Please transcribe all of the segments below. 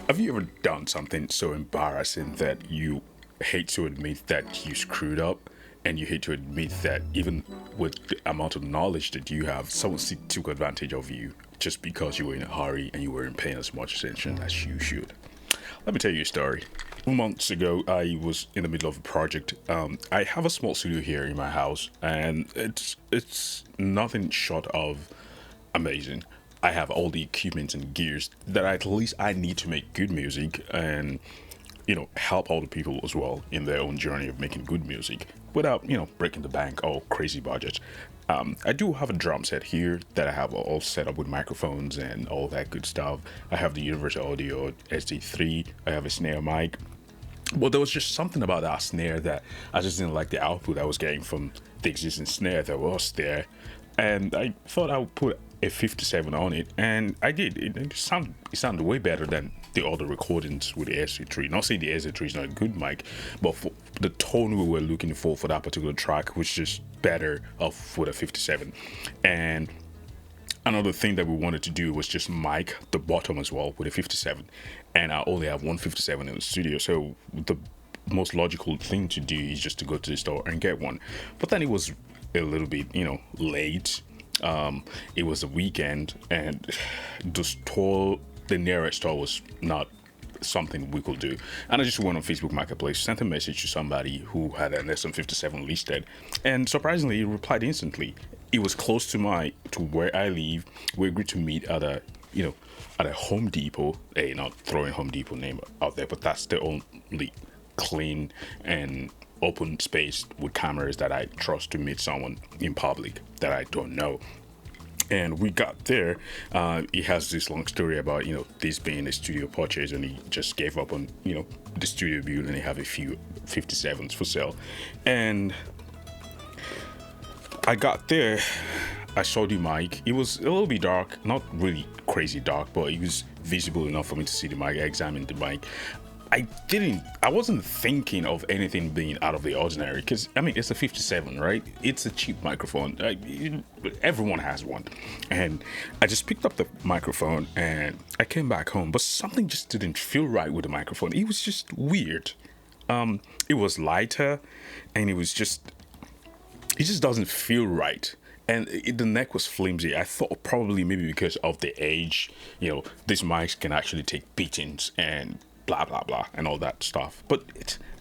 Have you ever done something so embarrassing that you hate to admit that you screwed up, and you hate to admit that even with the amount of knowledge that you have, someone still took advantage of you just because you were in a hurry and you weren't paying as much attention as you should? Let me tell you a story. 2 months ago, I was in the middle of a project. I have a small studio here in my house, and it's nothing short of amazing. I have all the equipment and gears that at least I need to make good music and help other people as well in their own journey of making good music without breaking the bank or crazy budget. I do have a drum set here that I have all set up with microphones and all that good stuff. I have the Universal Audio SD3. I have a snare mic. But there was just something about that snare that I just didn't like the output I was getting from the existing snare that was there. And I thought I would put a 57 on it, and I did. It sounded way better than the other recordings with the SD3. Not saying the SD3 is not a good mic, but for the tone we were looking for that particular track was just better off with a 57. And another thing that we wanted to do was just mic the bottom as well with a 57, and I only have one 57 in the studio, so the most logical thing to do is just to go to the store and get one. But then it was a little bit late. It was a weekend, and the nearest store was not something we could do. And I just went on Facebook Marketplace, sent a message to somebody who had an SM57 listed, and surprisingly, he replied instantly. It was close to where I live. We agreed to meet at a Home Depot. Hey, not throwing Home Depot name out there, but that's the only clean and open space with cameras that I trust to meet someone in public that I don't know. And we got there. He has this long story about this being a studio purchase, and he just gave up on the studio build, and they have a few 57s for sale. And I got there. I saw the mic. It was a little bit dark, not really crazy dark, but it was visible enough for me to see the mic. I examined the mic. I wasn't thinking of anything being out of the ordinary, because it's a 57, right? It's a cheap microphone. Everyone has one. And I just picked up the microphone and I came back home, but something just didn't feel right with the microphone. It was just weird. It was lighter, and it just doesn't feel right. And the neck was flimsy. I thought probably maybe because of the age, these mics can actually take beatings and blah blah blah and all that stuff. But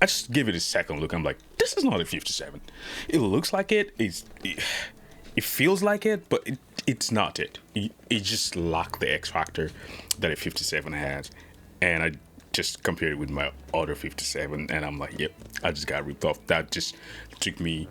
I just gave it a second look. I'm like, this is not a 57. It looks like it feels like it, but it's not it. It just lacked the X factor that a 57 has. And I just compared it with my other 57, and I'm like, yep, I just got ripped off. That just took me.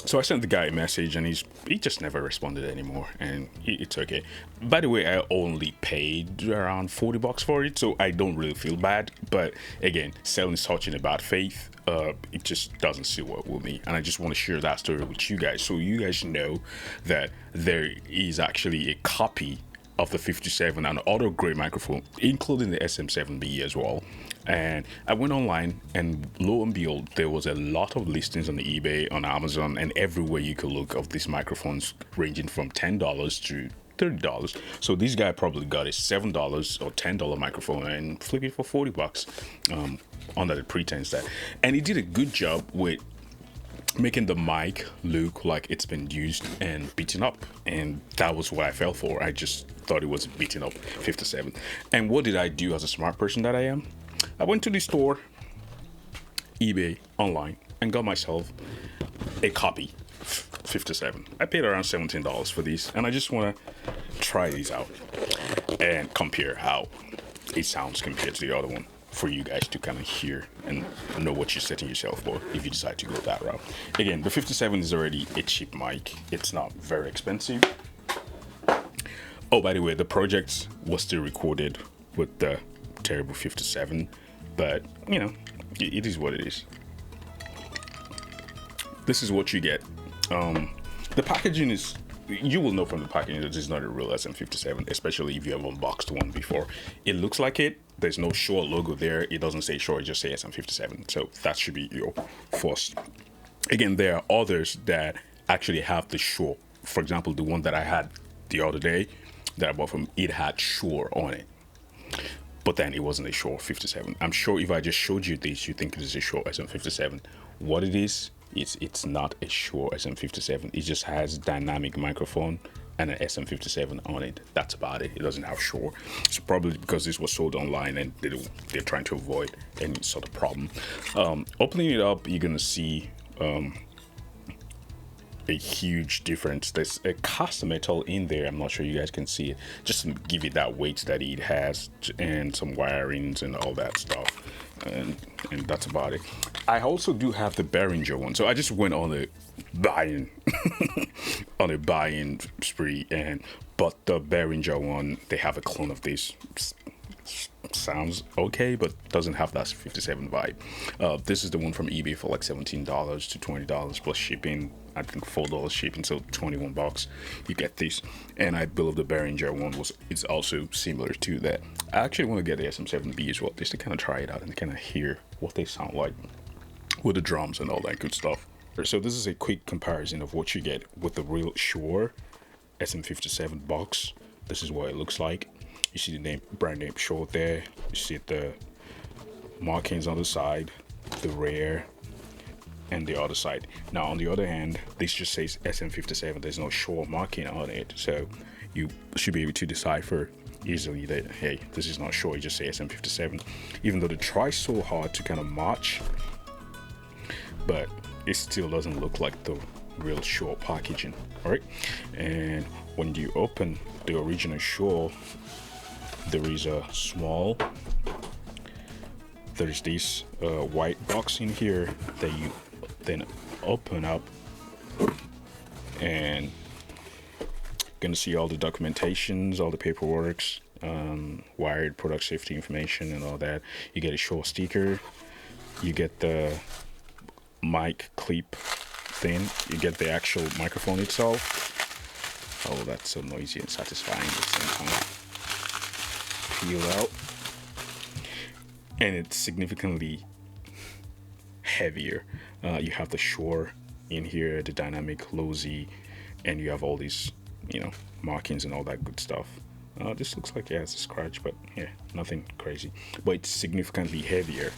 So I sent the guy a message, and he just never responded anymore, and it's okay. By the way, I only paid around $40 for it, so I don't really feel bad. But again, selling such in a bad faith, it just doesn't sit well with me, and I just want to share that story with you guys, so you guys know that there is actually a copy of the 57 and other great microphone, including the SM7B as well. And I went online, and lo and behold, there was a lot of listings on the eBay, on Amazon, and everywhere you could look of these microphones, ranging from $10 to $30. So this guy probably got a $7 or $10 microphone and flipped it for $40, under the pretense that, and he did a good job with making the mic look like it's been used and beaten up, and that was what I fell for. I just thought it was beaten up 57. And what did I do as a smart person that I am? I went to the store, eBay, online, and got myself a copy 57. I paid around $17 for these, and I just want to try these out and compare how it sounds compared to the other one, for you guys to kind of hear and know what you're setting yourself for if you decide to go that route. Again, the 57 is already a cheap mic. It's not very expensive. Oh, by the way, the project was still recorded with the terrible 57, but it is what it is. This is what you get. The packaging is, you will know from the packaging that this is not a real SM57, especially if you have unboxed one before. It looks like it. There's no Shure logo there. It doesn't say Shure, it just says SM57. So that should be your first. Again, there are others that actually have the Shure. For example, the one that I had the other day that I bought from, it had Shure on it. but then it wasn't a Shure 57. I'm sure if I just showed you this, you think it is a Shure SM57. What it is, it's not a Shure SM57. It just has dynamic microphone and an SM57 on it. That's about it. It doesn't have Shure. It's probably because this was sold online and they're trying to avoid any sort of problem. Opening it up, you're gonna see a huge difference. There's a cast metal in there. I'm not sure you guys can see it, just to give it that weight that it has, and some wirings and all that stuff, and that's about it. I also do have the Behringer one, so I just went on a buying on a buying spree, and but the Behringer one, they have a clone of this. Sounds okay, but doesn't have that 57 vibe. This is the one from eBay for like $17 to $20 plus shipping. I think $4 shipping, so 21 bucks. You get this, and I believe the Behringer one it's also similar to that. I actually want to get the SM7B as well, just to kind of try it out and kind of hear what they sound like with the drums and all that good stuff. So this is a quick comparison of what you get with the real Shure SM57 box. This is what it looks like. You see the brand name Shure there. You see the markings on the side, the rear, and the other side. Now on the other hand, this just says SM57. There's no Shure marking on it, so you should be able to decipher easily that, hey, this is not Shure. You just say SM57. Even though they try so hard to kind of match, but it still doesn't look like the real Shure packaging. All right, and when you open the original Shure, there is this white box in here that you then open up, and you're gonna see all the documentations, all the paperwork, wired product safety information and all that. You get a Shure sticker, you get the mic clip thing, you get the actual microphone itself. Oh, that's so noisy and satisfying at the same time. Peel out, and it's significantly heavier. You have the Shure in here, the dynamic low Z, and you have all these, markings and all that good stuff. This looks like it has a scratch, but yeah, nothing crazy. But it's significantly heavier,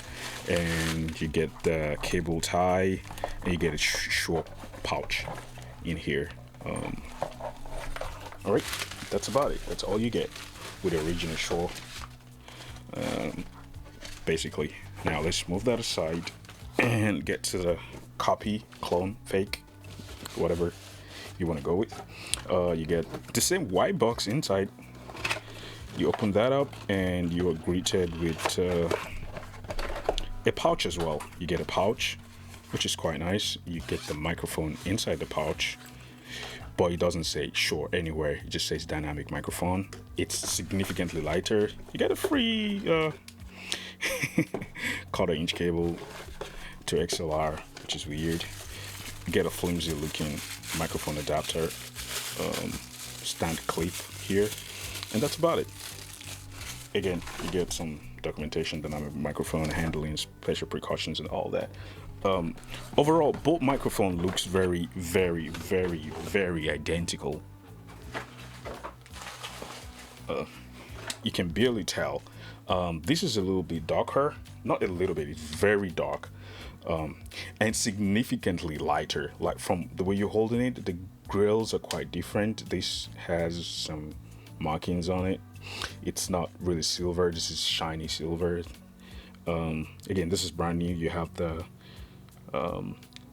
and you get the cable tie, and you get a Shure pouch in here. All right, that's about it. That's all you get with the original Shure. Basically, now let's move that aside and get to the copy, clone, fake, whatever you want to go with. You get the same white box inside. You open that up and you are greeted with a pouch as well. You get a pouch, which is quite nice. You get the microphone inside the pouch, but it doesn't say Shure anywhere. It just says dynamic microphone. It's significantly lighter. You get a free quarter-inch cable to XLR, which is weird. You get a flimsy looking microphone adapter, stand clip here, and that's about it. Again, you get some documentation, dynamic microphone handling, special precautions, and all that. Overall, both microphone looks very, very, very, very identical. You can barely tell. This is a little bit darker, not a little bit, it's very dark, and significantly lighter. Like from the way you're holding it, the grills are quite different. This has some markings on it. It's not really silver. This is shiny silver. Again, this is brand new. You have the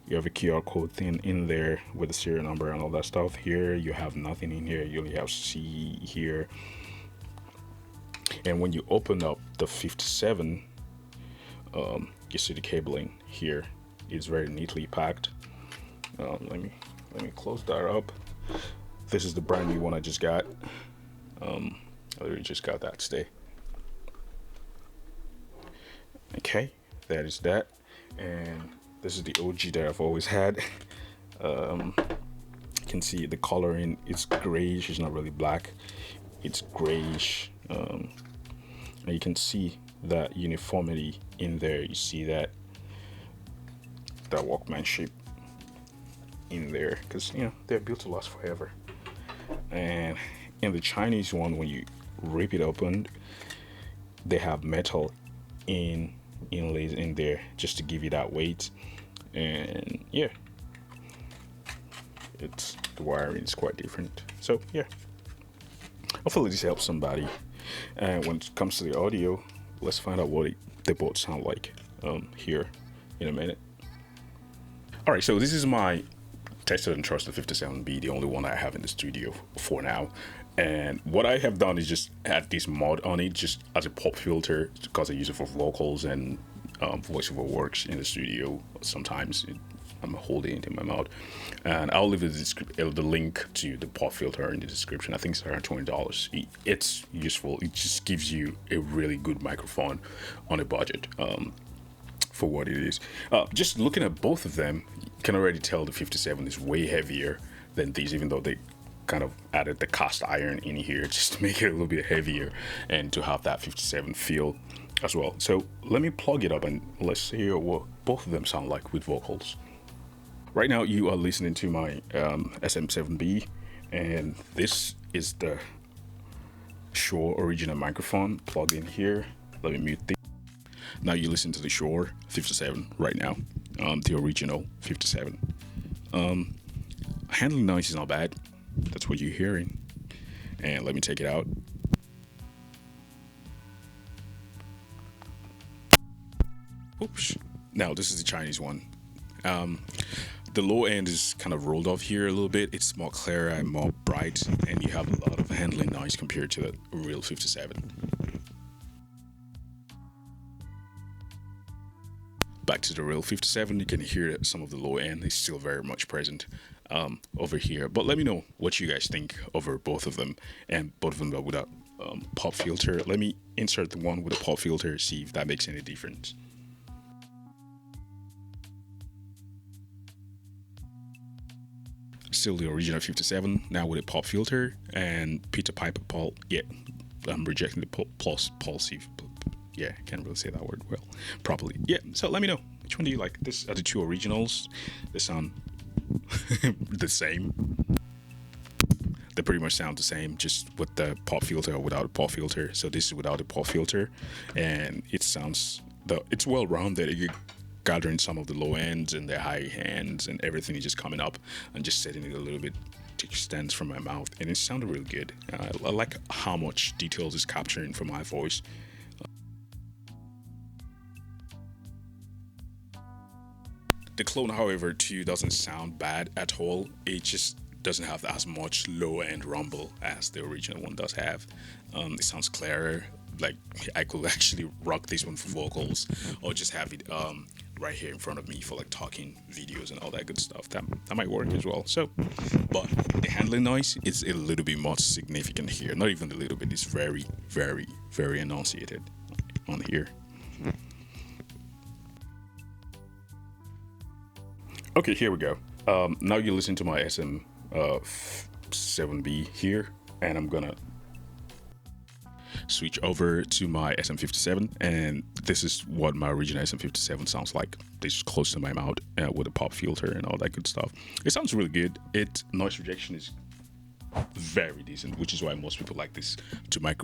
you have a QR code thing in there with the serial number and all that stuff. Here you have nothing in here. You only have C here. And when you open up the 57, you see the cabling here. It's very neatly packed. Let me close that up. This is the brand new one I just got. I literally just got that today. Okay, that is that. And this is the OG that I've always had. You can see the coloring. It's grayish. It's not really black. It's grayish. And you can see that uniformity in there. You see that workmanship in there, because they're built to last forever. And in the Chinese one, when you rip it open, they have metal inlays in there just to give you that weight. And yeah, it's the wiring is quite different. So yeah, hopefully this helps somebody. And when it comes to the audio, let's find out what they both sound like here in a minute. All right, so this is my tested and trusted 57B, the only one I have in the studio for now. And what I have done is just add this mod on it just as a pop filter, because I use it for vocals and voiceover works in the studio. Sometimes I'm holding it in my mouth, and I'll leave the link to the pop filter in the description. I think it's around $20. It's useful. It just gives you a really good microphone on a budget. For what it is. Just looking at both of them, you can already tell the 57 is way heavier than these, even though they kind of added the cast iron in here just to make it a little bit heavier and to have that 57 feel as well. So let me plug it up and let's hear what both of them sound like with vocals. Right now you are listening to my SM7B, and this is the Shure original microphone plugged in here. Let me mute this. Now you listen to the Shure 57 right now, the original 57. Handling noise is not bad. That's what you're hearing. And let me take it out. Oops. Now this is the Chinese one. The low end is kind of rolled off here a little bit. It's more clear and more bright, and you have a lot of handling noise compared to the real 57. Back to the real 57, you can hear that some of the low end is still very much present over here. But let me know what you guys think over both of them, and both of them are without pop filter. Let me insert the one with a pop filter, see if that makes any difference. Still the original 57, now with a pop filter and Peter Piper Paul. Yeah, I'm rejecting the pulsive. Yeah, can't really say that word well properly. Yeah, so let me know, which one do you like? This are the two originals. They sound the same. They pretty much sound the same, just with the pop filter or without a pop filter. So this is without a pop filter, and it sounds it's well rounded. You're gathering some of the low ends and the high ends, and everything is just coming up and just setting it a little bit to extend from my mouth, and it sounded really good. I like how much details is capturing from my voice. The clone, however, too doesn't sound bad at all. It just doesn't have as much low end rumble as the original one does have. It sounds clearer. Like I could actually rock this one for vocals, or just have it right here in front of me for like talking videos and all that good stuff. That might work as well. So, but the handling noise is a little bit more significant here. Not even a little bit. It's very, very, very enunciated on here. Okay, here we go. Now you listen to my SM7B here, and I'm gonna switch over to my SM57, and this is what my original SM57 sounds like. This is close to my mouth with a pop filter and all that good stuff. It sounds really good. Noise rejection is very decent, which is why most people like this to mic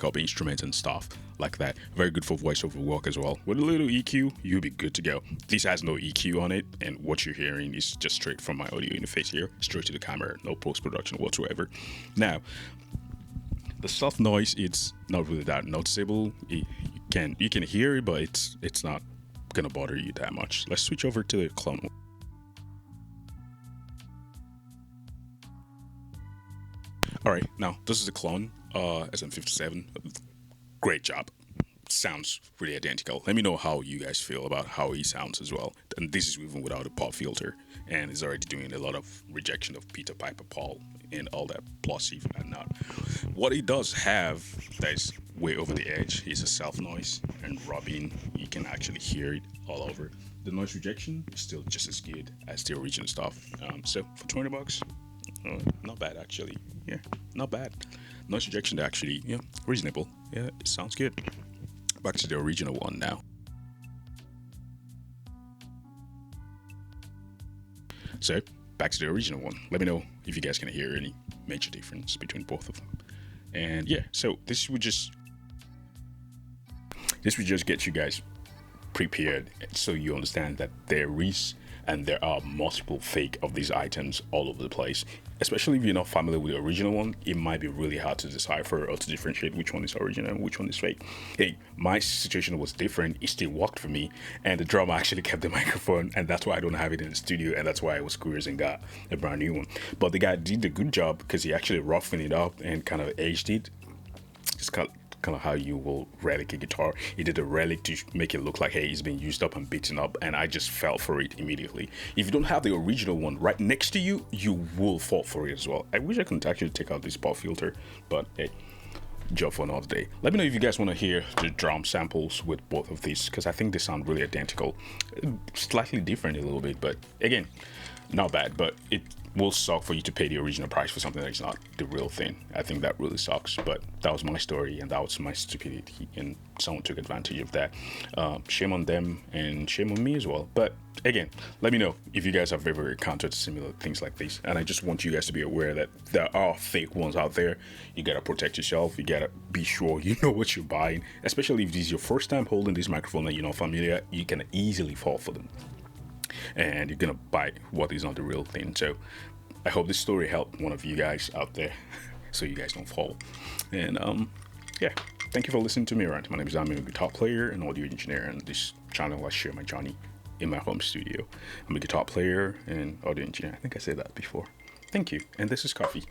up instruments and stuff like that. Very good for voiceover work as well. With a little EQ, you'll be good to go. This has no EQ on it, and what you're hearing is just straight from my audio interface here, straight to the camera, no post-production whatsoever. Now, the soft noise, it's not really that noticeable. You can hear it, but it's not gonna bother you that much. Let's switch over to the clone. All right, now this is a clone SM57. Great job. Sounds really identical. Let me know how you guys feel about how he sounds as well. And this is even without a pop filter, and it's already doing a lot of rejection of Peter Piper Paul and all that plosive and not. What it does have that is way over the edge is a self noise and rubbing. You can actually hear it all over. The noise rejection is still just as good as the original stuff. So for $20, not bad actually. Yeah, not bad. Noise rejection actually, yeah, reasonable. Yeah, it sounds good. Back to the original one now. So back to the original one. Let me know if you guys can hear any major difference between both of them. And yeah, so this would just This will just get you guys prepared so you understand that there is and there are multiple fake of these items all over the place. Especially if you're not familiar with the original one, it might be really hard to decipher or to differentiate which one is original and which one is fake. Hey, my situation was different. It still worked for me, and the drummer actually kept the microphone, and that's why I don't have it in the studio, and that's why I was curious and got a brand new one. But the guy did a good job because he actually roughened it up and kind of aged it. It's kind of how you will relic a guitar. He did a relic to make it look like, hey, it's been used up and beaten up, and I just fell for it immediately. If you don't have the original one right next to you, you will fall for it as well. I wish I could actually take out this pop filter, but hey, job for another day. Let me know if you guys want to hear the drum samples with both of these, because I think they sound really identical. Slightly different a little bit, but again, not bad. But it will suck for you to pay the original price for something that's not the real thing. I think that really sucks, but that was my story and that was my stupidity, and someone took advantage of that. Shame on them and shame on me as well. But again, let me know if you guys have ever encountered similar things like this, and I just want you guys to be aware that there are fake ones out there. You gotta protect yourself. You gotta be sure you know what you're buying, especially if this is your first time holding this microphone and you're not familiar. You can easily fall for them, and you're gonna buy what is not the real thing. So I hope this story helped one of you guys out there so you guys don't fall. And yeah, thank you for listening to me rant. My name is Ami, a guitar player and audio engineer, and this channel I share my journey in my home studio. I'm a guitar player and audio engineer. I think I said that before. Thank you, and this is Coffee.